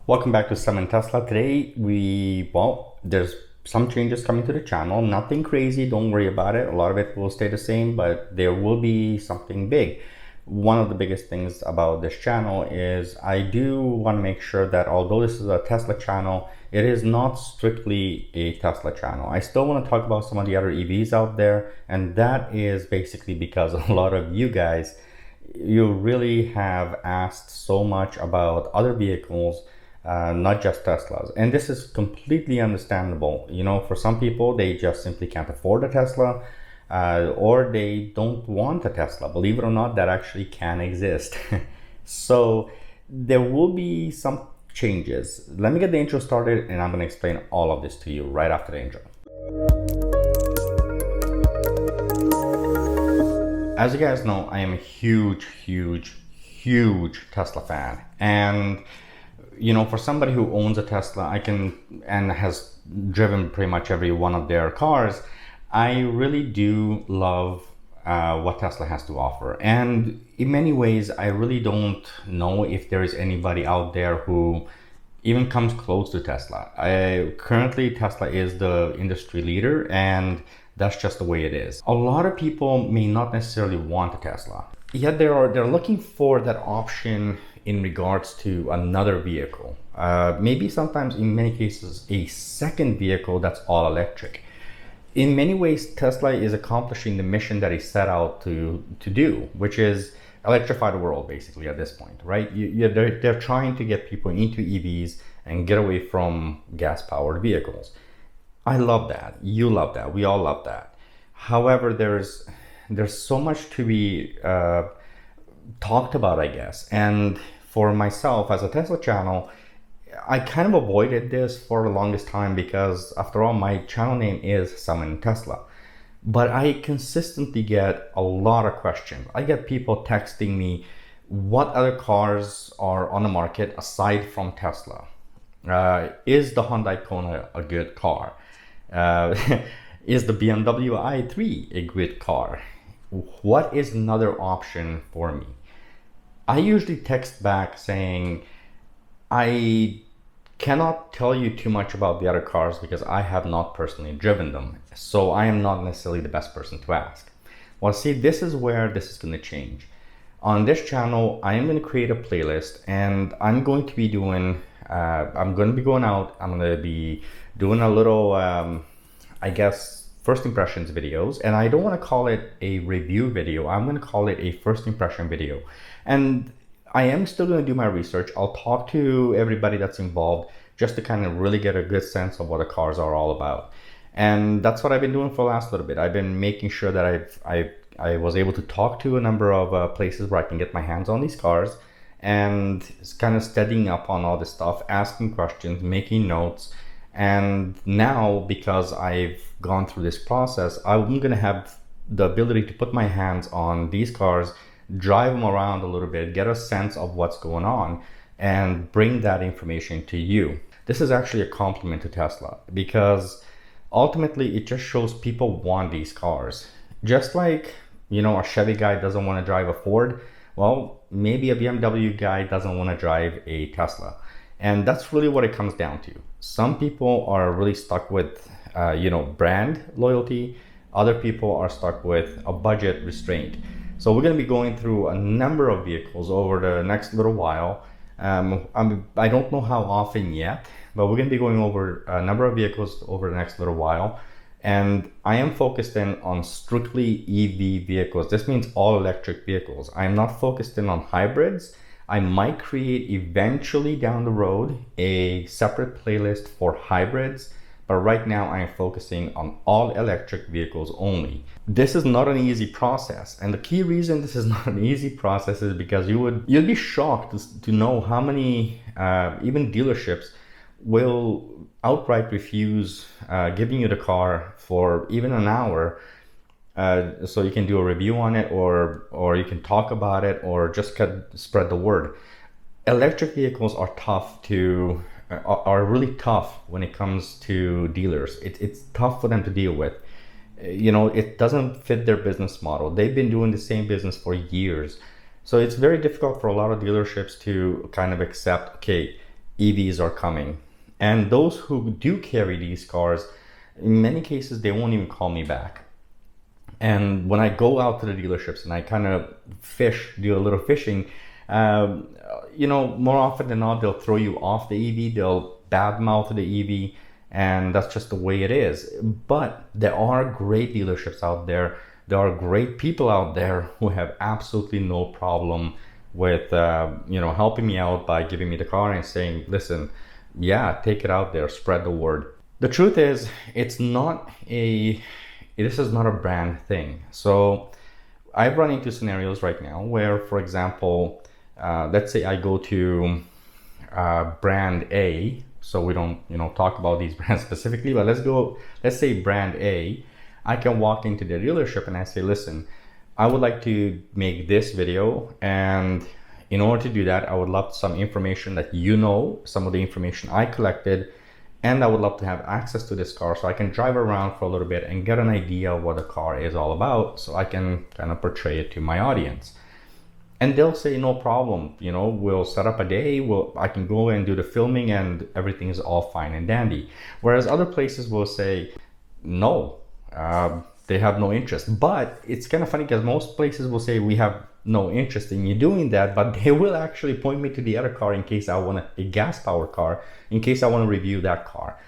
Welcome back to SummonTesla. Today there's some changes coming to the channel. Nothing crazy, don't worry about it. A lot of it will stay the same, but there will be something big. One of the biggest things about this channel is I do want to make sure that although this is a Tesla channel, it is not strictly a Tesla channel. I still want to talk about some of the other EVs out there, and that is basically because a lot of you guys, you really have asked so much about other vehicles, not just Teslas. And this is completely understandable. You know, for some people, they just simply can't afford a Tesla, or they don't want a Tesla. Believe it or not, that actually can exist. So there will be some changes. Let me get the intro started and I'm going to explain all of this to you right after the intro. As you guys know, I am a huge Tesla fan. And you know, for somebody who owns a Tesla, and has driven pretty much every one of their cars, I really do love what Tesla has to offer. And in many ways, I really don't know if there is anybody out there who even comes close to Tesla. Currently, Tesla is the industry leader, and that's just the way it is. A lot of people may not necessarily want a Tesla, yet they're looking for that option in regards to another vehicle. Maybe sometimes, in many cases, a second vehicle that's all electric. In many ways, Tesla is accomplishing the mission that he set out to do, which is electrify the world, basically, at this point, right? They're trying to get people into EVs and get away from gas-powered vehicles. I love that. You love that. We all love that. However, there's so much to be talked about, I guess. And for myself, as a Tesla channel, I kind of avoided this for the longest time because, after all, my channel name is SummonTesla. But I consistently get a lot of questions. I get people texting me, what other cars are on the market aside from Tesla? Is the Hyundai Kona a good car? Is the BMW i3 a good car? What is another option for me? I usually text back saying, I cannot tell you too much about the other cars because I have not personally driven them. So I am not necessarily the best person to ask. Well, see, this is where this is going to change. On this channel, I am going to create a playlist, and I'm going to be doing, I'm going to be going out, I'm going to be doing a little, I guess, first impressions videos. And I don't want to call it a review video. I'm going to call it a first impression video. And I am still going to do my research. I'll talk to everybody that's involved just to kind of really get a good sense of what the cars are all about. And that's what I've been doing for the last little bit. I've been making sure that I was able to talk to a number of places where I can get my hands on these cars, and kind of studying up on all this stuff, asking questions, making notes. And now, because I've gone through this process, I'm going to have the ability to put my hands on these cars, drive them around a little bit, get a sense of what's going on, and bring that information to you. This is actually a compliment to Tesla because ultimately it just shows people want these cars. Just like, you know, a Chevy guy doesn't want to drive a Ford, well, maybe a BMW guy doesn't want to drive a Tesla. And that's really what it comes down to. Some people are really stuck with, brand loyalty. Other people are stuck with a budget restraint. So we're going to be going through a number of vehicles over the next little while. I don't know how often yet, but we're going to be going over a number of vehicles over the next little while. And I am focused in on strictly EV vehicles. This means all electric vehicles. I am not focused in on hybrids. I might create eventually down the road a separate playlist for hybrids, but right now I am focusing on all electric vehicles only. This is not an easy process, and the key reason this is not an easy process is because you'd be shocked to know how many even dealerships will outright refuse giving you the car for even an hour, so you can do a review on it, or you can talk about it, or just spread the word. Electric vehicles are really tough when it comes to dealers. It's tough for them to deal with. You know, it doesn't fit their business model. They've been doing the same business for years. So it's very difficult for a lot of dealerships to kind of accept, okay, EVs are coming. And those who do carry these cars, in many cases, they won't even call me back. And when I go out to the dealerships and I kind of do a little fishing, more often than not, they'll throw you off the EV, they'll badmouth the EV, and that's just the way it is. But there are great dealerships out there. There are great people out there who have absolutely no problem with, helping me out by giving me the car and saying, listen, yeah, take it out there, spread the word. The truth is, this is not a brand thing. So I've run into scenarios right now where, for example, let's say I go to brand A. So we don't, talk about these brands specifically, but let's say brand A. I can walk into the dealership and I say, listen, I would like to make this video, and in order to do that, I would love some information that some of the information I collected, and I would love to have access to this car so I can drive around for a little bit and get an idea of what the car is all about, so I can kind of portray it to my audience. And they'll say, no problem, we'll set up a day, I can go and do the filming and everything is all fine and dandy. Whereas other places will say, no, they have no interest. But it's kind of funny because most places will say we have no interest in you doing that, but they will actually point me to the other car in case I want a gas powered car, in case I want to review that car.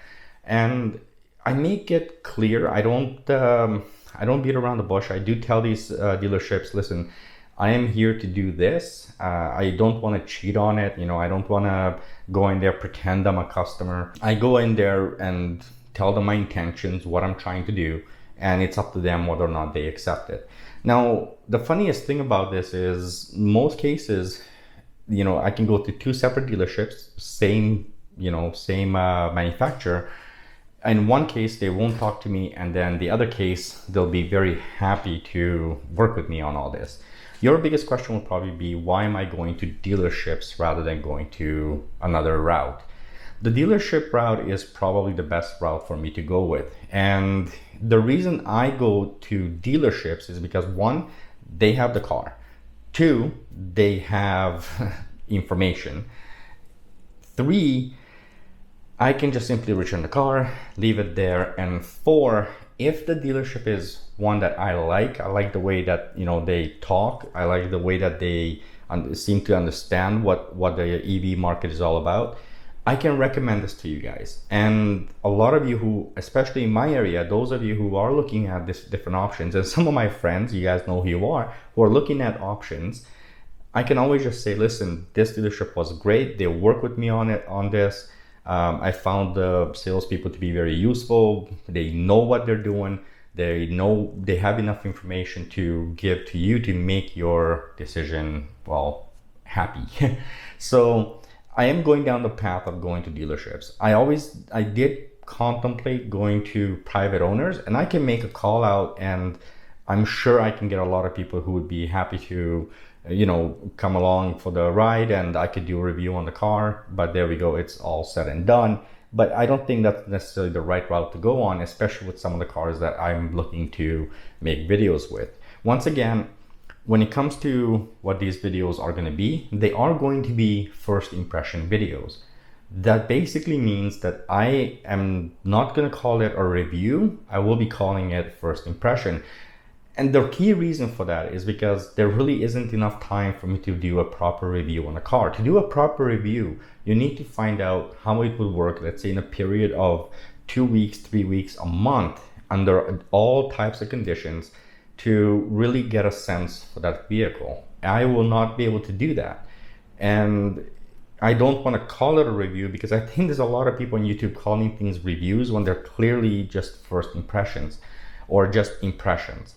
And I make it clear, I don't beat around the bush. I do tell these dealerships, listen, I am here to do this. I don't want to cheat on it. I don't want to go in there, pretend I'm a customer. I go in there and tell them my intentions, what I'm trying to do, and it's up to them whether or not they accept it. Now, the funniest thing about this is most cases, I can go to two separate dealerships, same manufacturer. In one case, they won't talk to me, and then the other case, they'll be very happy to work with me on all this. Your biggest question will probably be, why am I going to dealerships rather than going to another route? The dealership route is probably the best route for me to go with. And the reason I go to dealerships is because, one, they have the car. Two, they have information. Three, I can just simply return the car, leave it there. And four, if the dealership is one that I like the way that they talk, I like the way that they seem to understand what the EV market is all about, I can recommend this to you guys. And a lot of you who, especially in my area, those of you who are looking at this different options, and some of my friends, you guys know who you are, who are looking at options, I can always just say, listen, this dealership was great. They work with me on this. I found the salespeople to be very useful. They know what they're doing. They know they have enough information to give to you to make your decision, happy. So I am going down the path of going to dealerships. I did contemplate going to private owners, and I can make a call out, and I'm sure I can get a lot of people who would be happy to come along for the ride, and I could do a review on the car. But there we go, it's all said and done. But I don't think that's necessarily the right route to go on, especially with some of the cars that I'm looking to make videos with. Once again, when it comes to what these videos are going to be, they are going to be first impression videos. That basically means that I am not going to call it a review. I will be calling it first impression. And the key reason for that is because there really isn't enough time for me to do a proper review on a car. To do a proper review, you need to find out how it would work, let's say in a period of 2 weeks, 3 weeks, a month, under all types of conditions, to really get a sense for that vehicle. I will not be able to do that. And I don't want to call it a review because I think there's a lot of people on YouTube calling things reviews when they're clearly just first impressions or just impressions.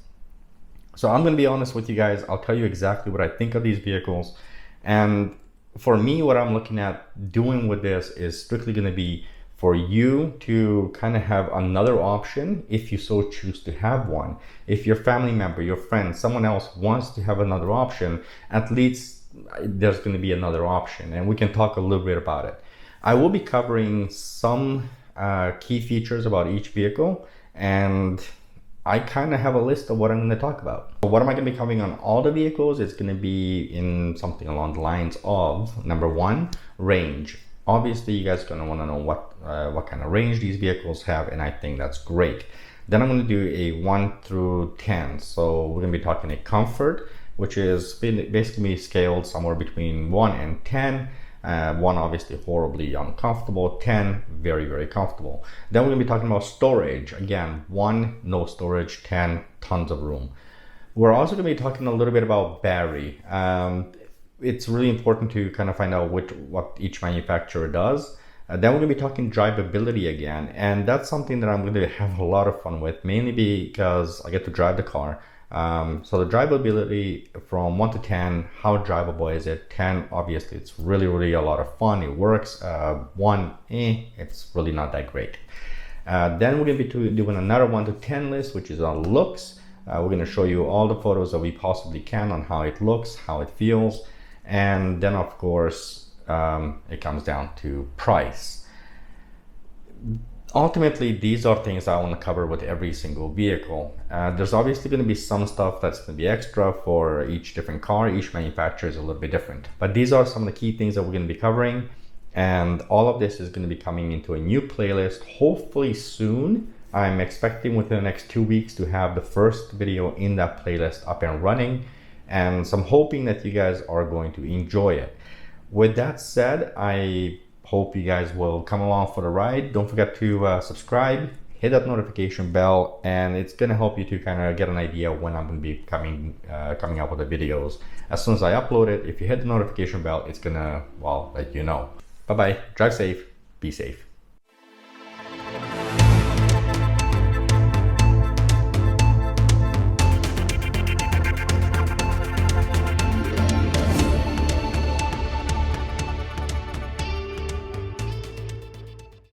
So I'm going to be honest with you guys. I'll tell you exactly what I think of these vehicles. And for me, what I'm looking at doing with this is strictly going to be for you to kind of have another option if you so choose to have one. If your family member, your friend, someone else wants to have another option, at least there's going to be another option, and we can talk a little bit about it. I will be covering some key features about each vehicle, and I kind of have a list of what I'm going to talk about. What am I going to be covering on all the vehicles? It's going to be in something along the lines of, number one, range. Obviously, you guys are going to want to know what kind of range these vehicles have, and I think that's great. Then I'm going to do a 1 through 10. So we're going to be talking a comfort, which is basically scaled somewhere between 1 and 10. 1 obviously horribly uncomfortable, 10 very, very comfortable. Then we're going to be talking about storage. Again, 1 no storage, 10 tons of room. We're also going to be talking a little bit about battery. It's really important to kind of find out what each manufacturer does. Then we're going to be talking drivability again, and that's something that I'm going to have a lot of fun with, mainly because I get to drive the car. So the drivability from 1 to 10, how drivable is it? 10, obviously it's really, really a lot of fun. It works. 1, it's really not that great. Then we're going to be doing another 1 to 10 list, which is on looks. We're going to show you all the photos that we possibly can on how it looks, how it feels. And then of course, it comes down to price. Ultimately, these are things I want to cover with every single vehicle. There's obviously going to be some stuff that's going to be extra for each different car. Each manufacturer is a little bit different. But these are some of the key things that we're going to be covering. And all of this is going to be coming into a new playlist, hopefully soon. I'm expecting within the next 2 weeks to have the first video in that playlist up and running. And so I'm hoping that you guys are going to enjoy it. With that said, I hope you guys will come along for the ride. Don't forget to subscribe, hit that notification bell, and it's going to help you to kind of get an idea when I'm going to be coming out with the videos. As soon as I upload it, if you hit the notification bell, it's going to, well, let you know. Bye-bye. Drive safe. Be safe.